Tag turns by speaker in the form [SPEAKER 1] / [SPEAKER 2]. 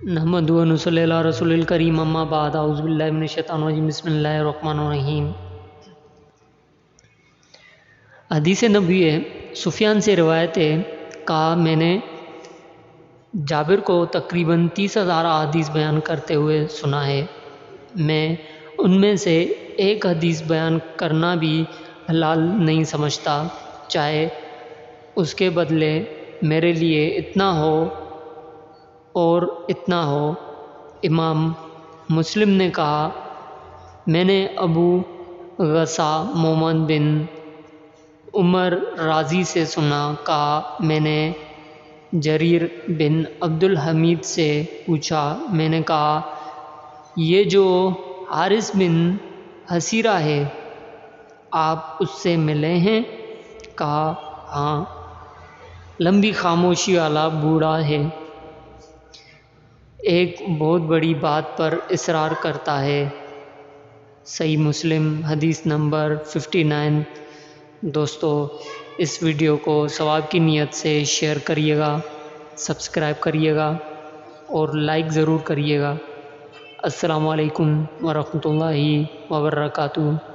[SPEAKER 1] نحمدہ و نصلی علی رسول الکریم اما بعد اعوذ باللہ من الشیطان الرجیم بسم اللہ الرحمن الرحیم۔ حدیث نبوی ہے، سفیان سے روایت ہے، کہا میں نے جابر کو تقریباً 30,000 احادیث بیان کرتے ہوئے سنا ہے۔ میں ان میں سے ایک حدیث بیان کرنا بھی حلال نہیں سمجھتا، چاہے اس کے بدلے میرے لیے اتنا ہو اور اتنا ہو۔ امام مسلم نے کہا، میں نے ابو غصہ محمد بن عمر رازی سے سنا، کہا میں نے جریر بن عبد الحمید سے پوچھا، میں نے کہا یہ جو حارث بن حسیرہ ہے آپ اس سے ملے ہیں؟ کہا ہاں، لمبی خاموشی والا بوڑھا ہے، ایک بہت بڑی بات پر اصرار کرتا ہے۔ صحیح مسلم حدیث نمبر 59۔ دوستو، اس ویڈیو کو ثواب کی نیت سے شیئر کریے گا، سبسکرائب کریے گا اور لائک ضرور کریے گا۔ السلام علیکم ورحمۃ اللہ وبرکاتہ۔